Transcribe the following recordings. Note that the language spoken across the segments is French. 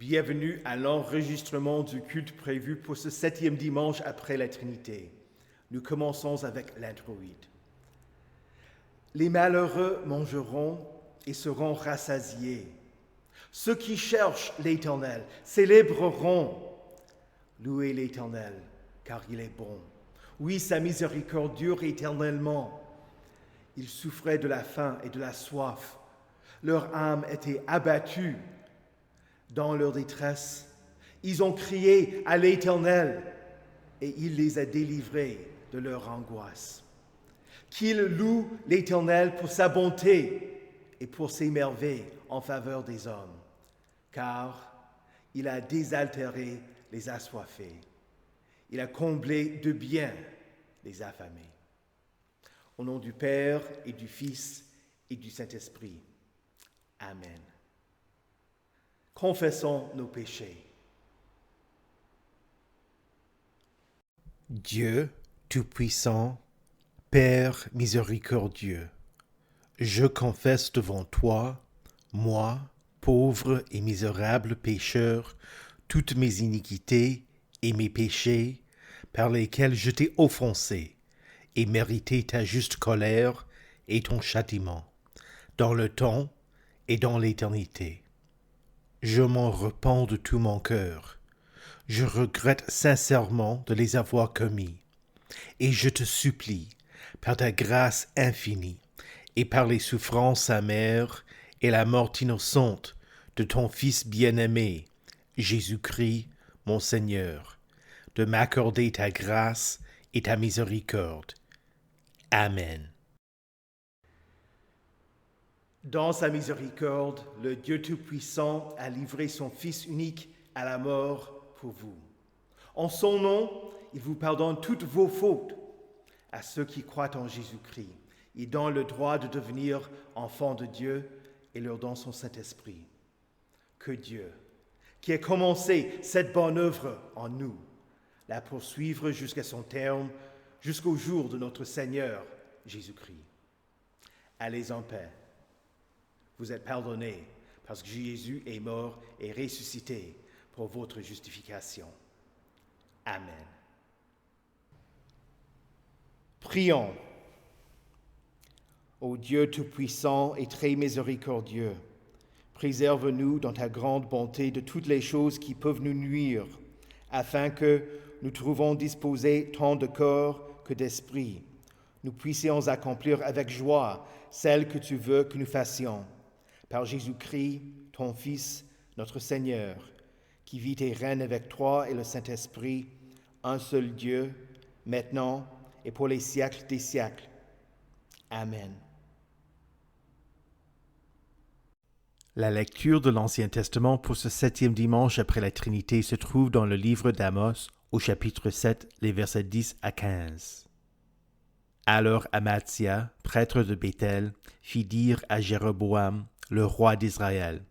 Bienvenue à l'enregistrement du culte prévu pour ce 7e dimanche après la Trinité. Nous commençons avec l'introïde. Les malheureux mangeront et seront rassasiés. Ceux qui cherchent l'Éternel célébreront. Louez l'Éternel, car il est bon. Oui, sa miséricorde dure éternellement. Ils souffraient de la faim et de la soif. Leur âme était abattue. Dans leur détresse, ils ont crié à l'Éternel et il les a délivrés de leur angoisse. Qu'ils louent l'Éternel pour sa bonté et pour ses merveilles en faveur des hommes, car il a désaltéré les assoiffés. Il a comblé de bien les affamés. Au nom du Père et du Fils et du Saint-Esprit. Amen. Confessons nos péchés. Dieu Tout-Puissant, Père miséricordieux, je confesse devant toi, moi, pauvre et misérable pécheur, toutes mes iniquités et mes péchés par lesquels je t'ai offensé et mérité ta juste colère et ton châtiment, dans le temps et dans l'éternité. Je m'en repens de tout mon cœur. Je regrette sincèrement de les avoir commis. Et je te supplie, par ta grâce infinie, et par les souffrances amères et la mort innocente de ton Fils bien-aimé, Jésus-Christ, mon Seigneur, de m'accorder ta grâce et ta miséricorde. Amen. Dans sa miséricorde, le Dieu Tout-Puissant a livré son Fils unique à la mort pour vous. En son nom, il vous pardonne toutes vos fautes à ceux qui croient en Jésus-Christ. Il donne le droit de devenir enfants de Dieu et leur donne son Saint-Esprit. Que Dieu, qui a commencé cette bonne œuvre en nous, la poursuivre jusqu'à son terme, jusqu'au jour de notre Seigneur Jésus-Christ. Allez en paix. Vous êtes pardonnés parce que Jésus est mort et ressuscité pour votre justification. Amen. Prions. Ô Dieu Tout-Puissant et très miséricordieux, préserve-nous dans ta grande bonté de toutes les choses qui peuvent nous nuire, afin que, nous trouvons disposés tant de corps que d'esprit, nous puissions accomplir avec joie celle que tu veux que nous fassions. Par Jésus-Christ, ton Fils, notre Seigneur, qui vit et règne avec toi et le Saint-Esprit, un seul Dieu, maintenant et pour les siècles des siècles. Amen. La lecture de l'Ancien Testament pour ce 7e dimanche après la Trinité se trouve dans le livre d'Amos, au chapitre 7, les versets 10 à 15. Alors Amathia, prêtre de Béthel, fit dire à Jéroboam, le roi d'Israël: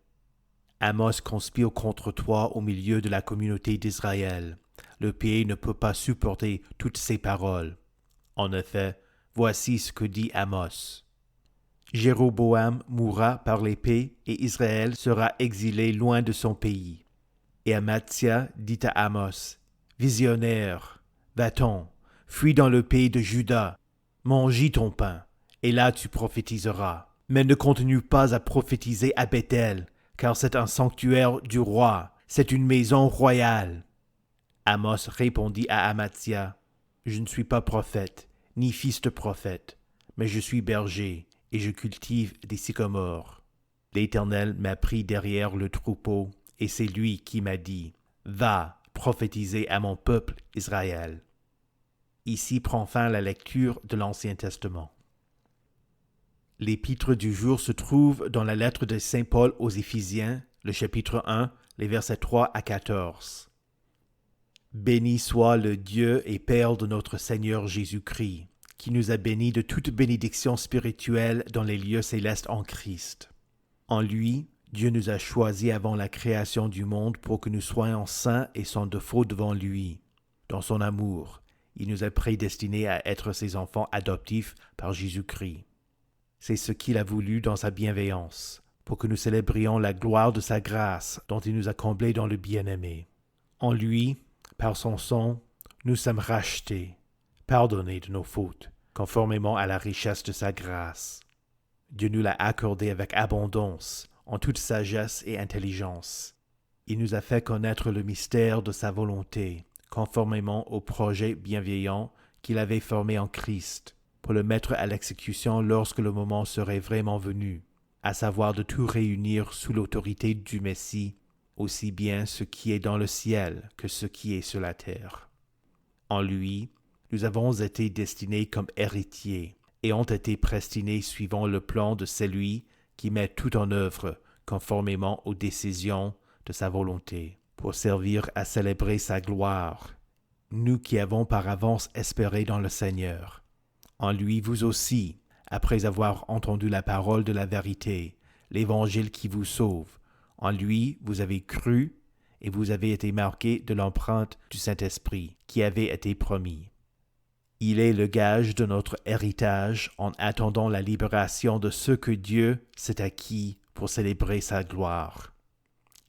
Amos conspire contre toi au milieu de la communauté d'Israël. Le pays ne peut pas supporter toutes ces paroles. En effet, voici ce que dit Amos. Jéroboam mourra par l'épée et Israël sera exilé loin de son pays. Et Amathia dit à Amos: Visionnaire, va-t'en, fuis dans le pays de Juda, mange ton pain, et là tu prophétiseras. Mais ne continue pas à prophétiser à Béthel, car c'est un sanctuaire du roi, c'est une maison royale. Amos répondit à Amathia: Je ne suis pas prophète, ni fils de prophète, mais je suis berger, et je cultive des sycomores. L'Éternel m'a pris derrière le troupeau, et c'est lui qui m'a dit: Va, prophétiser à mon peuple Israël. Ici prend fin la lecture de l'Ancien Testament. L'épître du jour se trouve dans la lettre de Saint Paul aux Éphésiens, le chapitre 1, les versets 3 à 14. Béni soit le Dieu et Père de notre Seigneur Jésus-Christ, qui nous a bénis de toute bénédiction spirituelle dans les lieux célestes en Christ. En lui, Dieu nous a choisis avant la création du monde pour que nous soyons saints et sans défaut devant lui. Dans son amour, il nous a prédestinés à être ses enfants adoptifs par Jésus-Christ. C'est ce qu'il a voulu dans sa bienveillance, pour que nous célébrions la gloire de sa grâce dont il nous a comblés dans le bien-aimé. En lui, par son sang, nous sommes rachetés, pardonnés de nos fautes, conformément à la richesse de sa grâce. Dieu nous l'a accordé avec abondance, en toute sagesse et intelligence. Il nous a fait connaître le mystère de sa volonté, conformément au projet bienveillant qu'il avait formé en Christ, pour le mettre à l'exécution lorsque le moment serait vraiment venu, à savoir de tout réunir sous l'autorité du Messie, aussi bien ce qui est dans le ciel que ce qui est sur la terre. En lui, nous avons été destinés comme héritiers et ont été prédestinés suivant le plan de celui qui met tout en œuvre conformément aux décisions de sa volonté, pour servir à célébrer sa gloire, nous qui avons par avance espéré dans le Seigneur. En lui, vous aussi, après avoir entendu la parole de la vérité, l'Évangile qui vous sauve, en lui vous avez cru et vous avez été marqués de l'empreinte du Saint-Esprit qui avait été promis. Il est le gage de notre héritage en attendant la libération de ceux que Dieu s'est acquis pour célébrer sa gloire.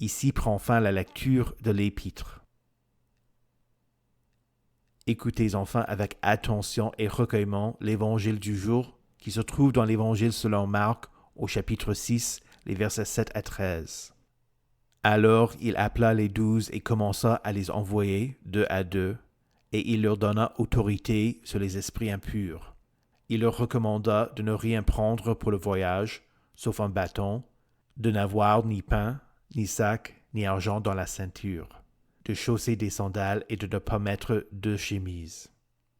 Ici prend fin la lecture de l'Épître. Écoutez enfin avec attention et recueillement l'Évangile du jour qui se trouve dans l'Évangile selon Marc au chapitre 6, les versets 7 à 13. Alors il appela les 12 et commença à les envoyer deux à deux, et il leur donna autorité sur les esprits impurs. Il leur recommanda de ne rien prendre pour le voyage, sauf un bâton, de n'avoir ni pain, ni sac, ni argent dans la ceinture, de chausser des sandales et de ne pas mettre de chemise.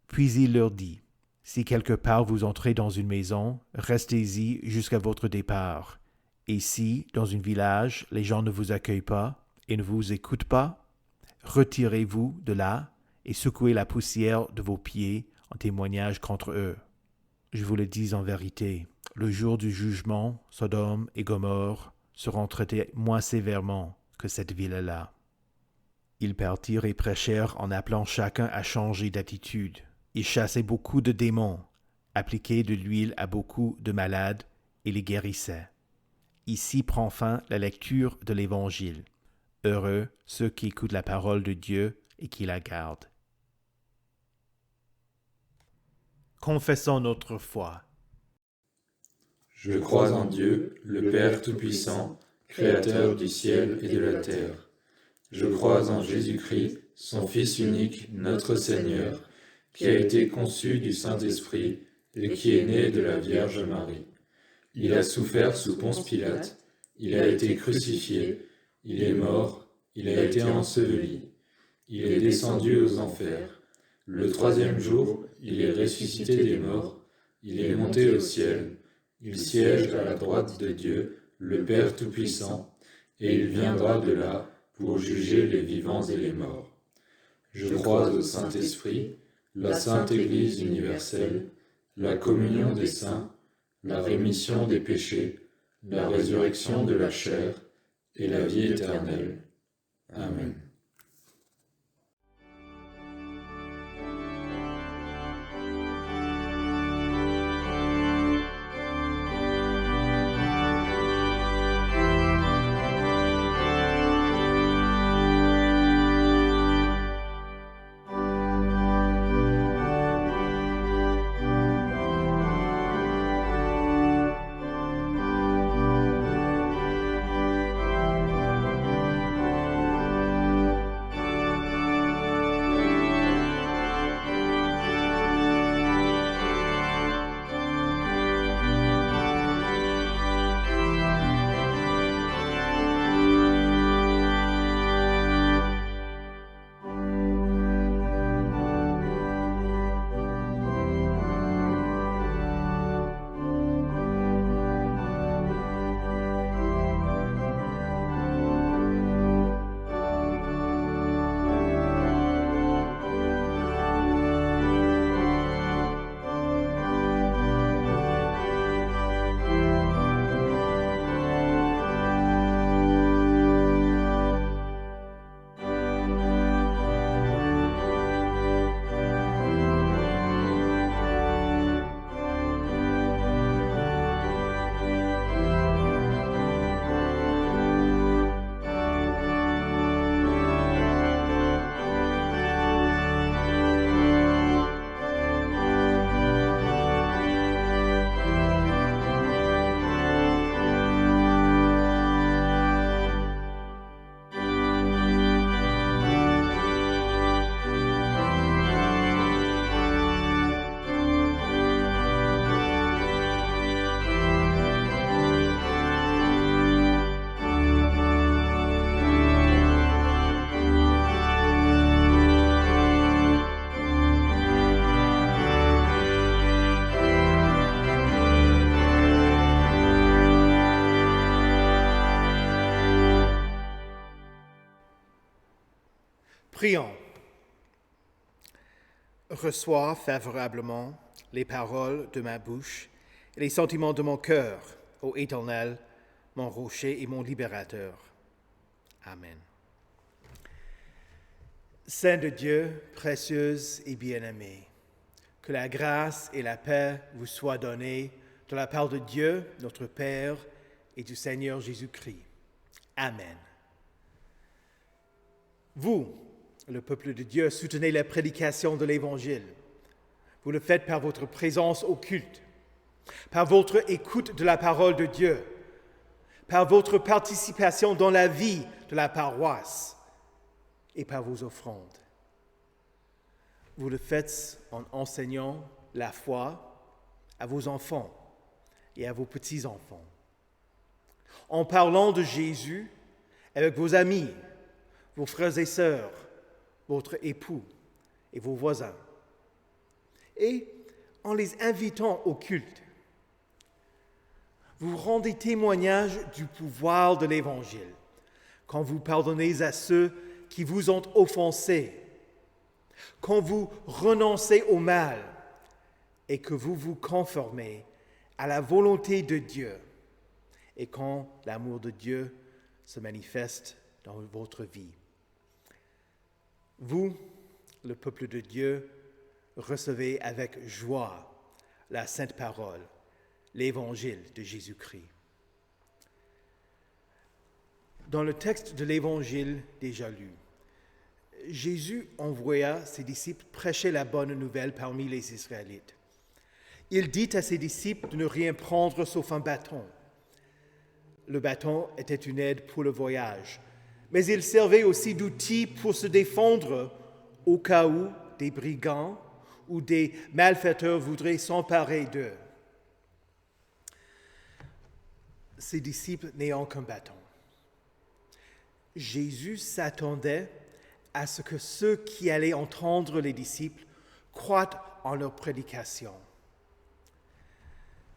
Puis il leur dit, « Si quelque part vous entrez dans une maison, restez-y jusqu'à votre départ. Et si, dans un village, les gens ne vous accueillent pas et ne vous écoutent pas, retirez-vous de là et secouez la poussière de vos pieds en témoignage contre eux. Je vous le dis en vérité, le jour du jugement, Sodome et Gomorrhe seront traités moins sévèrement que cette ville-là. » Ils partirent et prêchèrent en appelant chacun à changer d'attitude. Ils chassaient beaucoup de démons, appliquaient de l'huile à beaucoup de malades et les guérissaient. Ici prend fin la lecture de l'Évangile. Heureux ceux qui écoutent la parole de Dieu et qui la gardent. Confessons notre foi. Je crois en Dieu, le Père Tout-Puissant, Créateur du ciel et de la terre. Je crois en Jésus-Christ, son Fils unique, notre Seigneur, qui a été conçu du Saint-Esprit et qui est né de la Vierge Marie. Il a souffert sous Ponce Pilate, il a été crucifié, il est mort, il a été enseveli, il est descendu aux enfers. Le troisième jour, il est ressuscité des morts, il est monté au ciel, il siège à la droite de Dieu, le Père Tout-Puissant, et il viendra de là pour juger les vivants et les morts. Je crois au Saint-Esprit, la Sainte Église universelle, la communion des saints, la rémission des péchés, la résurrection de la chair et la vie éternelle. Amen. Prions. Reçois favorablement les paroles de ma bouche et les sentiments de mon cœur, ô Éternel, mon rocher et mon libérateur. Amen. Saint de Dieu, précieuse et bien-aimée, que la grâce et la paix vous soient données de la part de Dieu, notre Père, et du Seigneur Jésus-Christ. Amen. Vous, le peuple de Dieu, soutenez la prédication de l'Évangile. Vous le faites par votre présence au culte, par votre écoute de la parole de Dieu, par votre participation dans la vie de la paroisse et par vos offrandes. Vous le faites en enseignant la foi à vos enfants et à vos petits-enfants, en parlant de Jésus avec vos amis, vos frères et sœurs, votre époux et vos voisins, et en les invitant au culte. Vous rendez témoignage du pouvoir de l'Évangile quand vous pardonnez à ceux qui vous ont offensés, quand vous renoncez au mal et que vous vous conformez à la volonté de Dieu et quand l'amour de Dieu se manifeste dans votre vie. Vous, le peuple de Dieu, recevez avec joie la sainte parole, l'Évangile de Jésus-Christ. Dans le texte de l'Évangile déjà lu, Jésus envoya ses disciples prêcher la bonne nouvelle parmi les Israélites. Il dit à ses disciples de ne rien prendre sauf un bâton. Le bâton était une aide pour le voyage, mais il servait aussi d'outil pour se défendre au cas où des brigands ou des malfaiteurs voudraient s'emparer d'eux. Ses disciples n'ayant qu'un bâton, Jésus s'attendait à ce que ceux qui allaient entendre les disciples croient en leur prédication.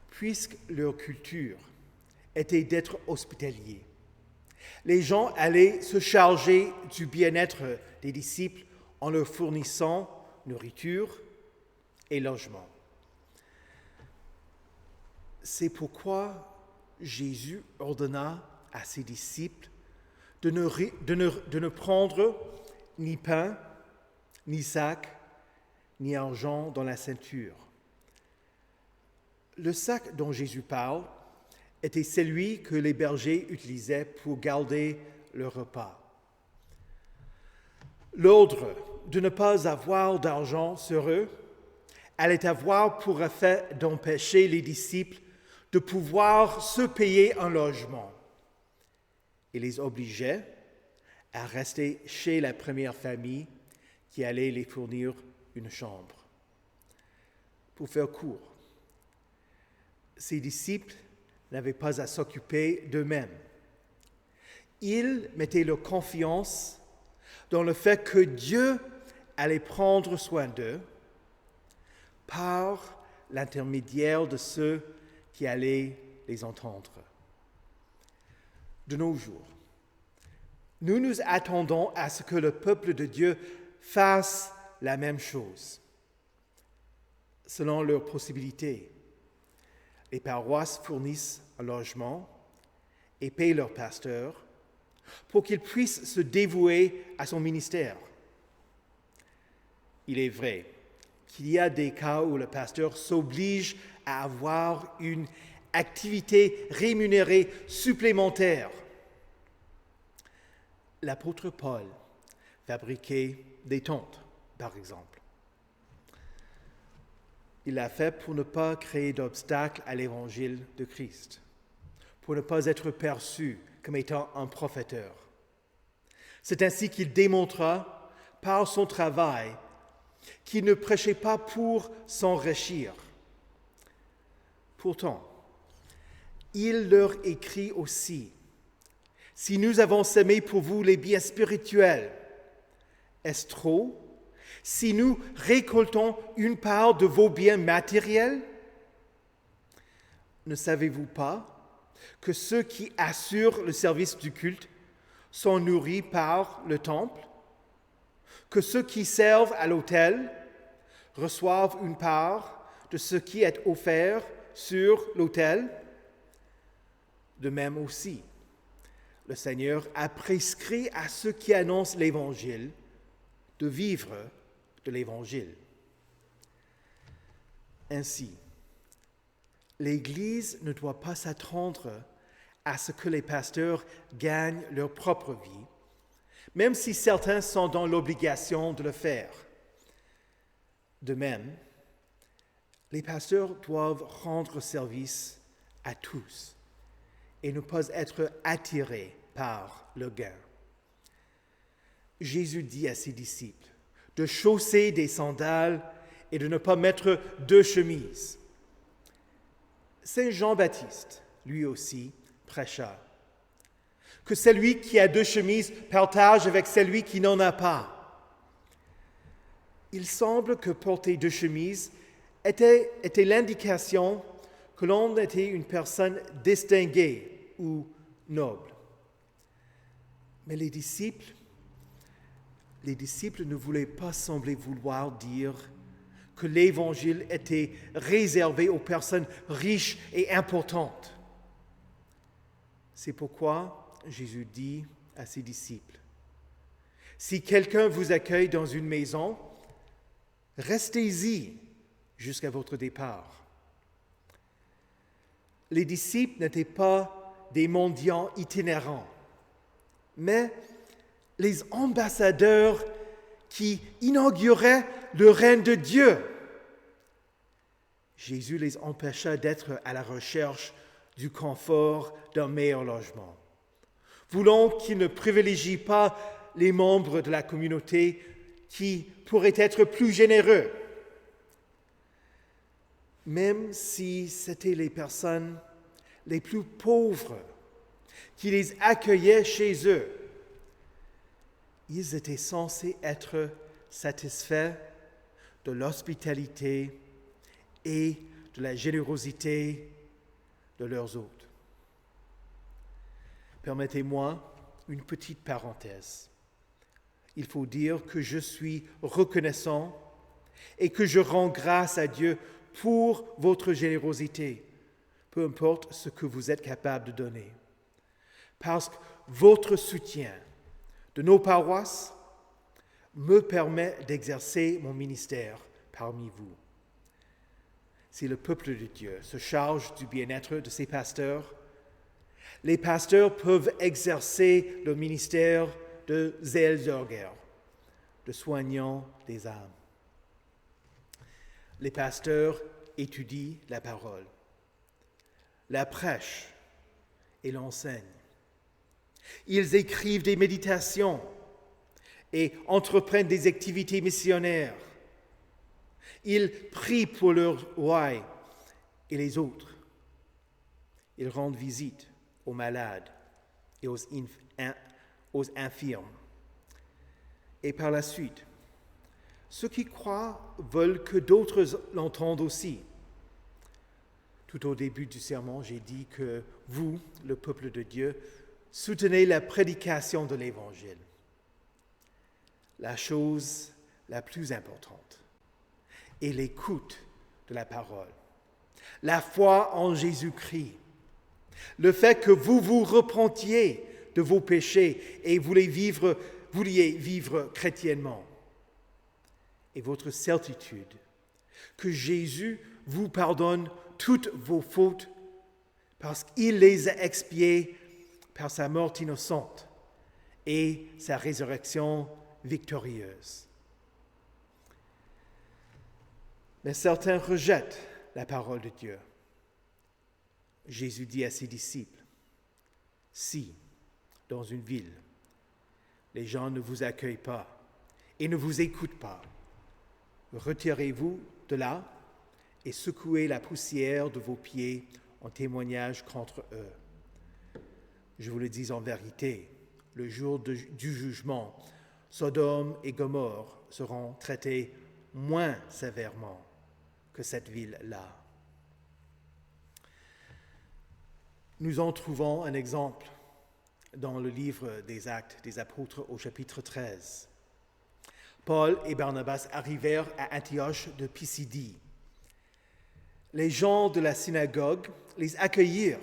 Puisque leur culture était d'être hospitaliers, les gens allaient se charger du bien-être des disciples en leur fournissant nourriture et logement. C'est pourquoi Jésus ordonna à ses disciples de ne prendre ni pain, ni sac, ni argent dans la ceinture. Le sac dont Jésus parle était celui que les bergers utilisaient pour garder leur repas. L'ordre de ne pas avoir d'argent sur eux allait avoir pour effet d'empêcher les disciples de pouvoir se payer un logement et les obligeait à rester chez la première famille qui allait les fournir une chambre. Pour faire court, ces disciples n'avaient pas à s'occuper d'eux-mêmes. Ils mettaient leur confiance dans le fait que Dieu allait prendre soin d'eux par l'intermédiaire de ceux qui allaient les entendre. De nos jours, nous nous attendons à ce que le peuple de Dieu fasse la même chose, selon leurs possibilités. Les paroisses fournissent un logement et payent leurs pasteurs pour qu'ils puissent se dévouer à son ministère. Il est vrai qu'il y a des cas où le pasteur s'oblige à avoir une activité rémunérée supplémentaire. L'apôtre Paul fabriquait des tentes, par exemple. Il l'a fait pour ne pas créer d'obstacles à l'évangile de Christ, pour ne pas être perçu comme étant un profiteur. C'est ainsi qu'il démontra par son travail qu'il ne prêchait pas pour s'enrichir. Pourtant, il leur écrit aussi: « Si nous avons semé pour vous les biens spirituels, est-ce trop si nous récoltons une part de vos biens matériels? Ne savez-vous pas que ceux qui assurent le service du culte sont nourris par le temple? que ceux qui servent à l'autel reçoivent une part de ce qui est offert sur l'autel. De même aussi, le Seigneur a prescrit à ceux qui annoncent l'Évangile de vivre de l'Évangile. Ainsi, l'Église ne doit pas s'attendre à ce que les pasteurs gagnent leur propre vie, même si certains sont dans l'obligation de le faire. De même, les pasteurs doivent rendre service à tous et ne pas être attirés par le gain. Jésus dit à ses disciples de chausser des sandales et de ne pas mettre 2 chemises. Saint Jean-Baptiste, lui aussi, prêcha que celui qui a 2 chemises partage avec celui qui n'en a pas. Il semble que porter 2 chemises était l'indication que l'on était une personne distinguée ou noble. Mais les disciples ne voulaient pas sembler vouloir dire que l'Évangile était réservé aux personnes riches et importantes. C'est pourquoi Jésus dit à ses disciples, « Si quelqu'un vous accueille dans une maison, restez-y jusqu'à votre départ. » Les disciples n'étaient pas des mendiants itinérants, mais les ambassadeurs qui inauguraient le règne de Dieu. Jésus les empêcha d'être à la recherche du confort d'un meilleur logement, voulant qu'ils ne privilégient pas les membres de la communauté qui pourraient être plus généreux. Même si c'étaient les personnes les plus pauvres qui les accueillaient chez eux, ils étaient censés être satisfaits de l'hospitalité et de la générosité de leurs hôtes. Permettez-moi une petite parenthèse. Il faut dire que je suis reconnaissant et que je rends grâce à Dieu pour votre générosité, peu importe ce que vous êtes capable de donner. Parce que votre soutien de nos paroisses me permet d'exercer mon ministère parmi vous. Si le peuple de Dieu se charge du bien-être de ses pasteurs, les pasteurs peuvent exercer le ministère de Seelsorger, de soignant des âmes. Les pasteurs étudient la parole, la prêchent et l'enseignent. Ils écrivent des méditations et entreprennent des activités missionnaires. Ils prient pour leurs rois et les autres. Ils rendent visite aux malades et aux infirmes. Et par la suite, ceux qui croient veulent que d'autres l'entendent aussi. Tout au début du sermon, j'ai dit que vous, le peuple de Dieu, soutenez la prédication de l'Évangile. La chose la plus importante est l'écoute de la parole, la foi en Jésus-Christ, le fait que vous vous repentiez de vos péchés et vouliez vivre chrétiennement, et votre certitude que Jésus vous pardonne toutes vos fautes parce qu'il les a expiées par sa mort innocente et sa résurrection victorieuse. Mais certains rejettent la parole de Dieu. Jésus dit à ses disciples, « Si, dans une ville, les gens ne vous accueillent pas et ne vous écoutent pas, retirez-vous de là et secouez la poussière de vos pieds en témoignage contre eux. Je vous le dis en vérité, le jour du jugement, Sodome et Gomorrhe seront traités moins sévèrement que cette ville-là. » Nous en trouvons un exemple dans le livre des Actes des Apôtres au chapitre 13. Paul et Barnabas arrivèrent à Antioche de Pisidie. Les gens de la synagogue les accueillirent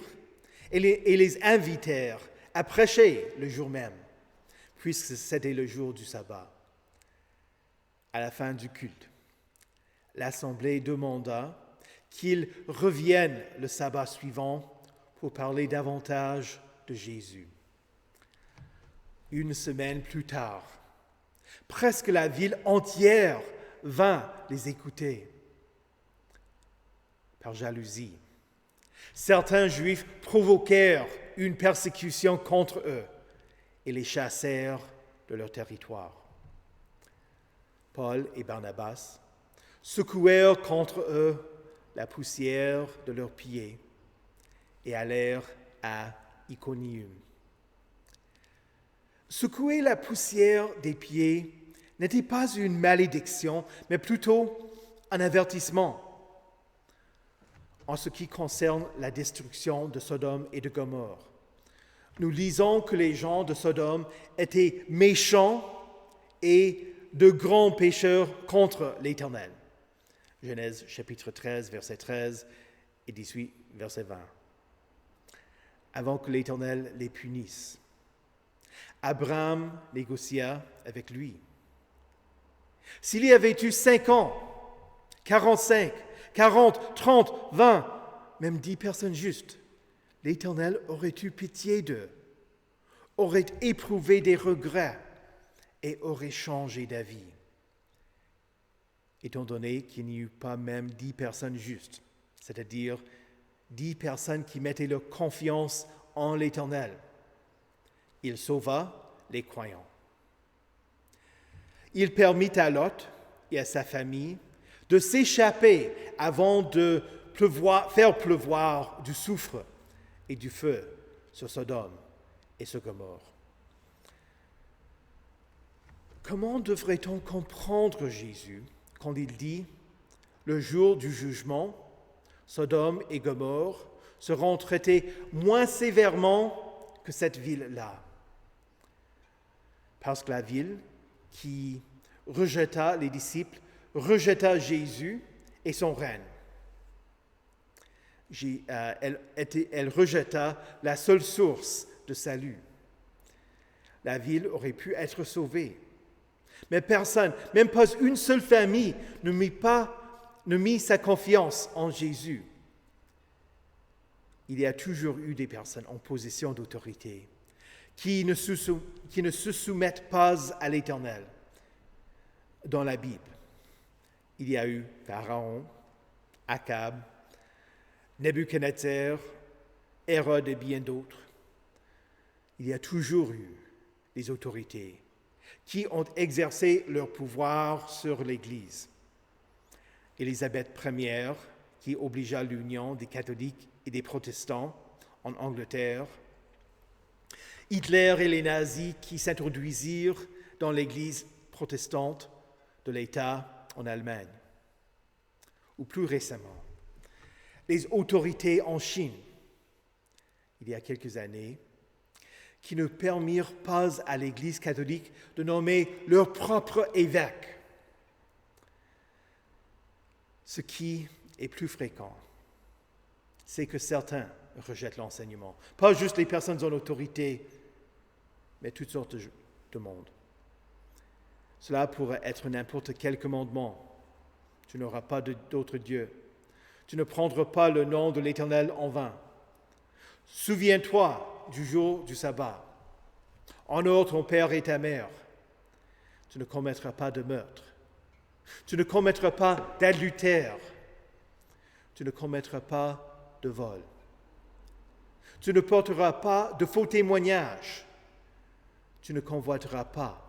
et les invitèrent à prêcher le jour même, puisque c'était le jour du sabbat. À la fin du culte, l'assemblée demanda qu'ils reviennent le sabbat suivant pour parler davantage de Jésus. Une semaine plus tard, presque la ville entière vint les écouter. Par jalousie, certains Juifs provoquèrent une persécution contre eux et les chassèrent de leur territoire. Paul et Barnabas secouèrent contre eux la poussière de leurs pieds et allèrent à Iconium. Secouer la poussière des pieds n'était pas une malédiction, mais plutôt un avertissement en ce qui concerne la destruction de Sodome et de Gomorrhe. Nous lisons que les gens de Sodome étaient méchants et de grands pécheurs contre l'Éternel. Genèse chapitre 13, verset 13 et 18, verset 20. Avant que l'Éternel les punisse, Abraham négocia avec lui. S'il y avait eu 5 ans, 45, 40, 30, 20, même 10 personnes justes, l'Éternel aurait eu pitié d'eux, aurait éprouvé des regrets et aurait changé d'avis. Étant donné qu'il n'y eut pas même 10 personnes justes, c'est-à-dire 10 personnes qui mettaient leur confiance en l'Éternel, il sauva les croyants. Il permit à Lot et à sa famille de s'échapper avant de faire pleuvoir du soufre et du feu sur Sodome et sur Gomorrhe. Comment devrait-on comprendre Jésus quand il dit « Le jour du jugement, Sodome et Gomorrhe seront traités moins sévèrement que cette ville-là » ? Parce que la ville qui rejeta les disciples rejeta Jésus et son règne. Elle rejeta la seule source de salut. La ville aurait pu être sauvée. Mais personne, même pas une seule famille, ne mit sa confiance en Jésus. Il y a toujours eu des personnes en position d'autorité qui ne se soumettent pas à l'Éternel. Dans la Bible, il y a eu Pharaon, Akab, Nebuchadnezzar, Hérode et bien d'autres. Il y a toujours eu des autorités qui ont exercé leur pouvoir sur l'Église. Élisabeth Ier, qui obligea l'union des catholiques et des protestants en Angleterre. Hitler et les nazis qui s'introduisirent dans l'Église protestante de l'État en Allemagne. Ou plus récemment, les autorités en Chine, il y a quelques années, qui ne permirent pas à l'Église catholique de nommer leur propre évêque. Ce qui est plus fréquent, c'est que certains rejettent l'enseignement. Pas juste les personnes en autorité, mais toutes sortes de monde. Cela pourrait être n'importe quel commandement. Tu n'auras pas d'autre Dieu. Tu ne prendras pas le nom de l'Éternel en vain. Souviens-toi du jour du sabbat. Honore ton père et ta mère. Tu ne commettras pas de meurtre. Tu ne commettras pas d'adultère. Tu ne commettras pas de vol. Tu ne porteras pas de faux témoignages. Tu ne convoiteras pas.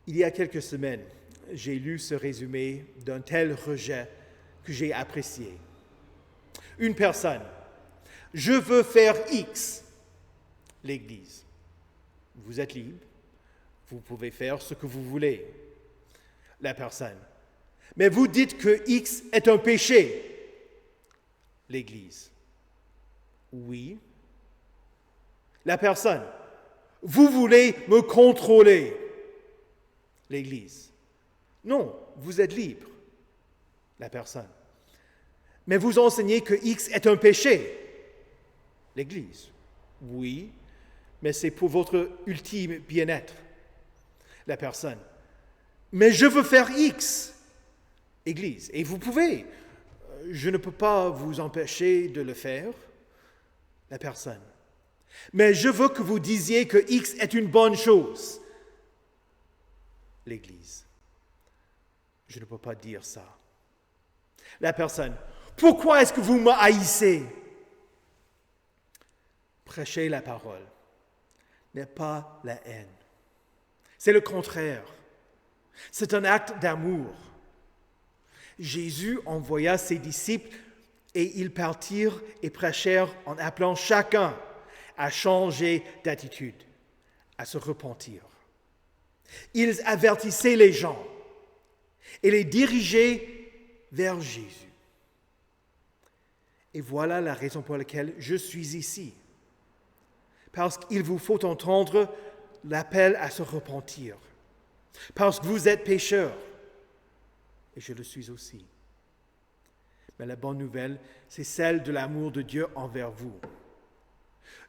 Il y a quelques semaines, j'ai lu ce résumé d'un tel rejet que j'ai apprécié. Une personne, je veux faire X, l'Église. Vous êtes libre, vous pouvez faire ce que vous voulez. La personne, mais vous dites que X est un péché, l'Église. Oui. La personne, vous voulez me contrôler. l'Église. Non, vous êtes libre, la personne. Mais vous enseignez que X est un péché, l'Église. Oui, mais c'est pour votre ultime bien-être, la personne. Mais je veux faire X, Église. Et vous pouvez. Je ne peux pas vous empêcher de le faire, la personne. Mais je veux que vous disiez que X est une bonne chose, l'Église. Je ne peux pas dire ça. La personne, pourquoi est-ce que vous me haïssez? Prêcher la parole n'est pas la haine. C'est le contraire. C'est un acte d'amour. Jésus envoya ses disciples et ils partirent et prêchèrent en appelant chacun à changer d'attitude, à se repentir. Ils avertissaient les gens et les dirigeaient vers Jésus. Et voilà la raison pour laquelle je suis ici. Parce qu'il vous faut entendre l'appel à se repentir. Parce que vous êtes pécheurs. Et je le suis aussi. Mais la bonne nouvelle, c'est celle de l'amour de Dieu envers vous.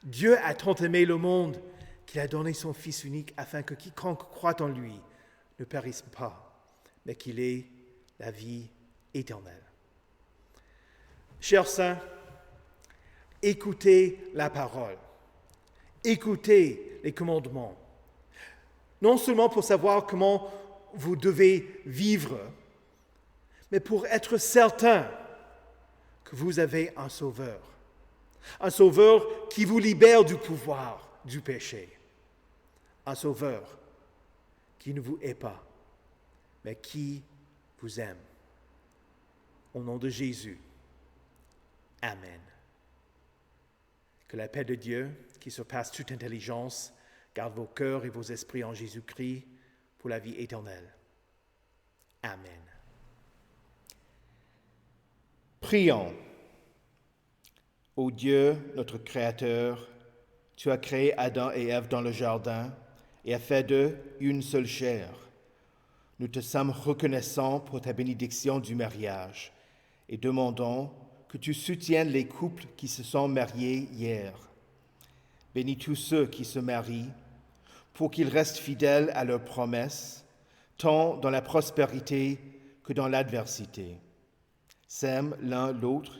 Dieu a tant aimé le monde qu'il a donné son Fils unique afin que quiconque croit en lui ne périsse pas, mais qu'il ait la vie éternelle. Chers saints, écoutez la parole. Écoutez les commandements. Non seulement pour savoir comment vous devez vivre, mais pour être certain que vous avez un sauveur qui vous libère du pouvoir du péché, un sauveur qui ne vous hait pas, mais qui vous aime. Au nom de Jésus, Amen. Que la paix de Dieu, qui surpasse toute intelligence, garde vos cœurs et vos esprits en Jésus-Christ pour la vie éternelle. Amen. Prions. Ô Dieu, notre Créateur, tu as créé Adam et Ève dans le jardin et as fait d'eux une seule chair. Nous te sommes reconnaissants pour ta bénédiction du mariage et demandons que tu soutiennes les couples qui se sont mariés hier. Bénis tous ceux qui se marient pour qu'ils restent fidèles à leurs promesses, tant dans la prospérité que dans l'adversité. S'aiment l'un l'autre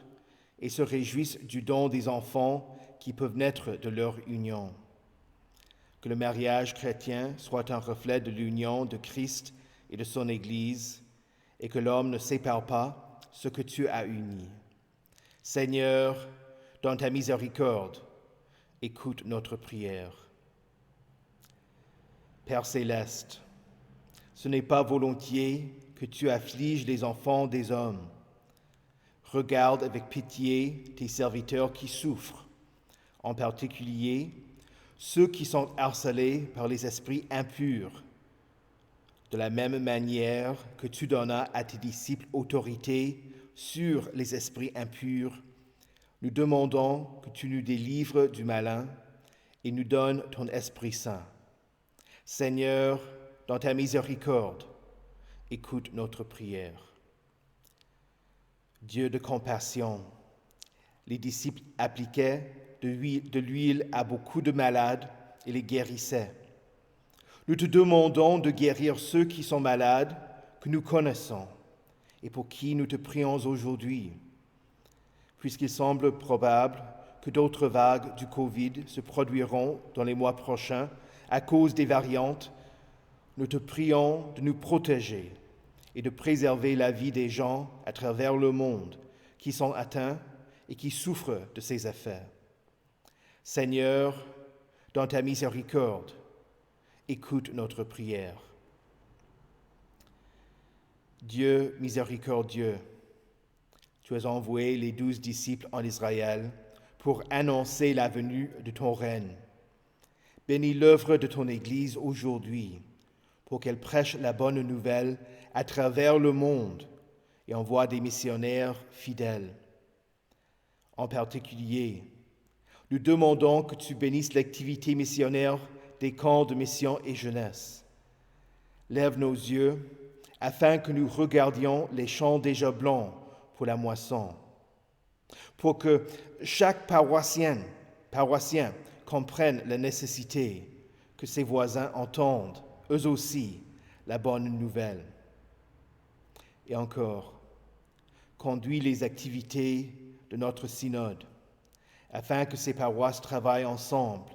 et se réjouissent du don des enfants qui peuvent naître de leur union. Que le mariage chrétien soit un reflet de l'union de Christ et de son Église, et que l'homme ne sépare pas ce que tu as uni. Seigneur, dans ta miséricorde, écoute notre prière. Père céleste, ce n'est pas volontiers que tu affliges les enfants des hommes. Regarde avec pitié tes serviteurs qui souffrent, en particulier ceux qui sont harcelés par les esprits impurs. De la même manière que tu donnas à tes disciples autorité sur les esprits impurs, nous demandons que tu nous délivres du malin et nous donnes ton Esprit Saint. Seigneur, dans ta miséricorde, écoute notre prière. Dieu de compassion, les disciples appliquaient de l'huile à beaucoup de malades et les guérissaient. Nous te demandons de guérir ceux qui sont malades, que nous connaissons, et pour qui nous te prions aujourd'hui. Puisqu'il semble probable que d'autres vagues du Covid se produiront dans les mois prochains à cause des variantes, nous te prions de nous protéger et de préserver la vie des gens à travers le monde qui sont atteints et qui souffrent de ces effets. Seigneur, dans ta miséricorde, écoute notre prière. Dieu miséricordieux, tu as envoyé les 12 disciples en Israël pour annoncer la venue de ton règne. Bénis l'œuvre de ton Église aujourd'hui pour qu'elle prêche la bonne nouvelle à travers le monde et envoie des missionnaires fidèles. En particulier, nous demandons que tu bénisses l'activité missionnaire des camps de mission et jeunesse. Lève nos yeux afin que nous regardions les champs déjà blancs pour la moisson, pour que chaque paroissien comprenne la nécessité que ses voisins entendent, eux aussi, la bonne nouvelle. Et encore, conduis les activités de notre synode, afin que ces paroisses travaillent ensemble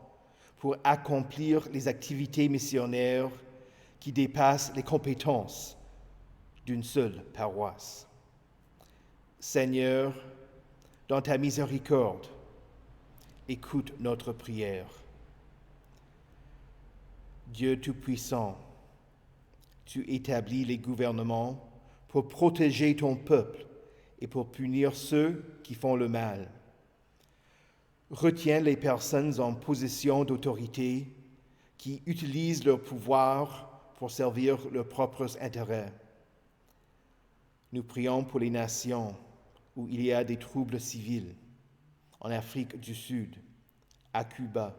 pour accomplir les activités missionnaires qui dépassent les compétences d'une seule paroisse. Seigneur, dans ta miséricorde, écoute notre prière. Dieu Tout-Puissant, tu établis les gouvernements pour protéger ton peuple et pour punir ceux qui font le mal. Retiens les personnes en position d'autorité qui utilisent leur pouvoir pour servir leurs propres intérêts. Nous prions pour les nations où il y a des troubles civils, en Afrique du Sud, à Cuba,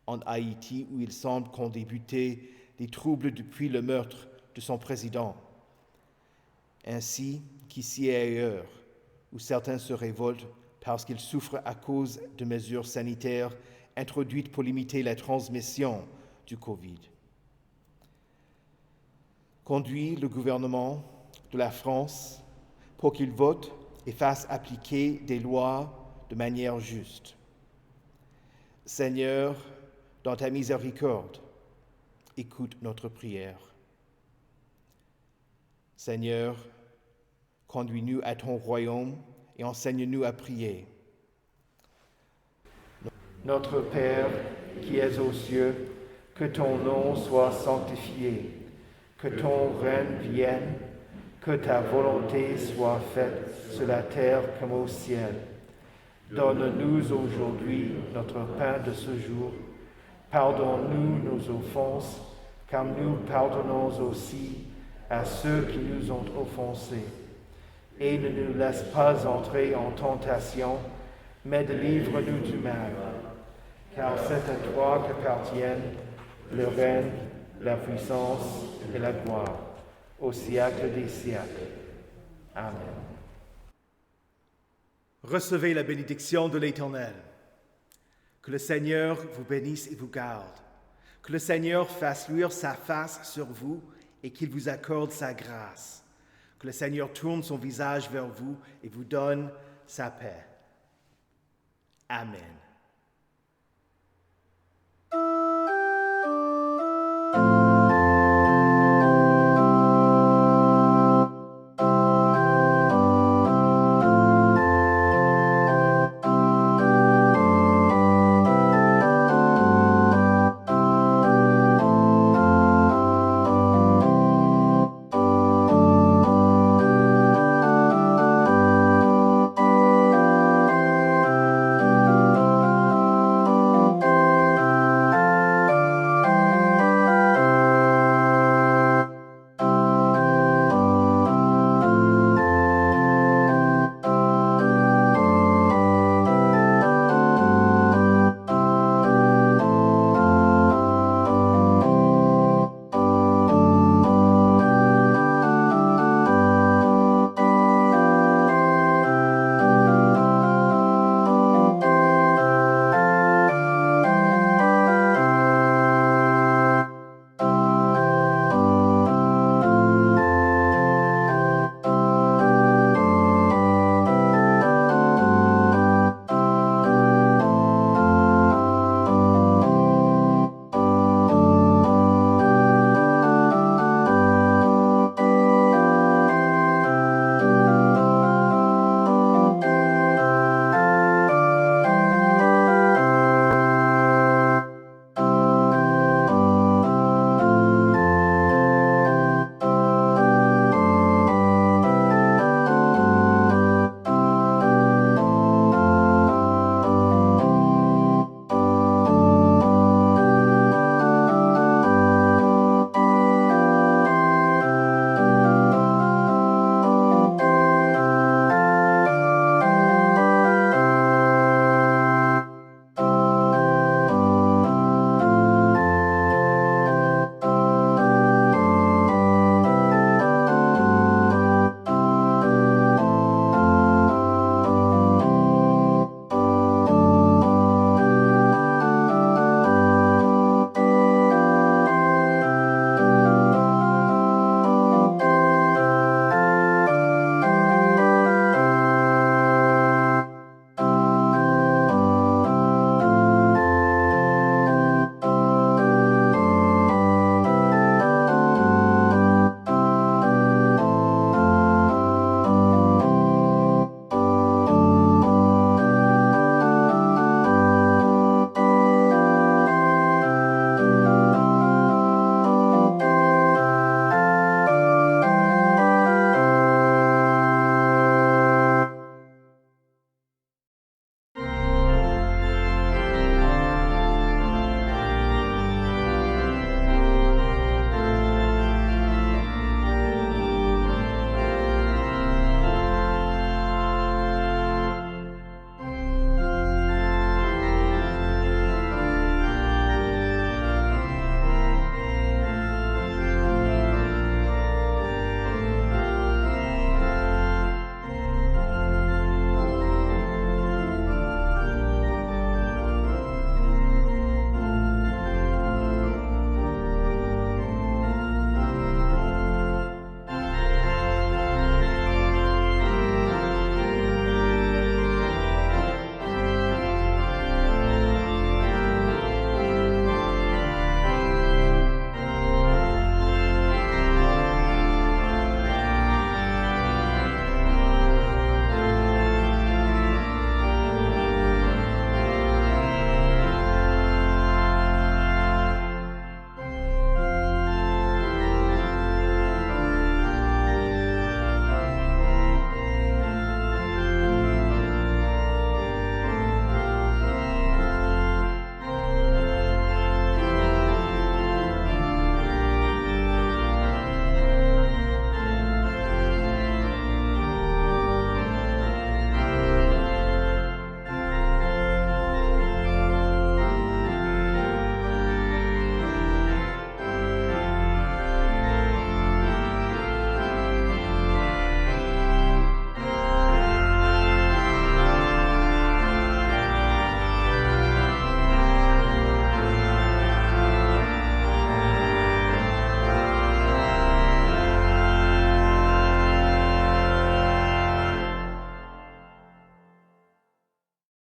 en Haïti où il semble qu'ont débuté des troubles depuis le meurtre de son président, ainsi qu'ici et ailleurs où certains se révoltent parce qu'ils souffrent à cause de mesures sanitaires introduites pour limiter la transmission du Covid. Conduis le gouvernement de la France pour qu'il vote et fasse appliquer des lois de manière juste. Seigneur, dans ta miséricorde, écoute notre prière. Seigneur, conduis-nous à ton royaume et enseigne-nous à prier. Notre Père, qui es aux cieux, que ton nom soit sanctifié, que ton règne vienne, que ta volonté soit faite sur la terre comme au ciel. Donne-nous aujourd'hui notre pain de ce jour. Pardonne-nous nos offenses, comme nous pardonnons aussi à ceux qui nous ont offensés. Et ne nous laisse pas entrer en tentation, mais délivre-nous du mal. Car c'est à toi qu'appartiennent le règne, la puissance et la gloire, au siècle des siècles. Amen. Recevez la bénédiction de l'Éternel. Que le Seigneur vous bénisse et vous garde. Que le Seigneur fasse luire sa face sur vous et qu'il vous accorde sa grâce. Que le Seigneur tourne son visage vers vous et vous donne sa paix. Amen.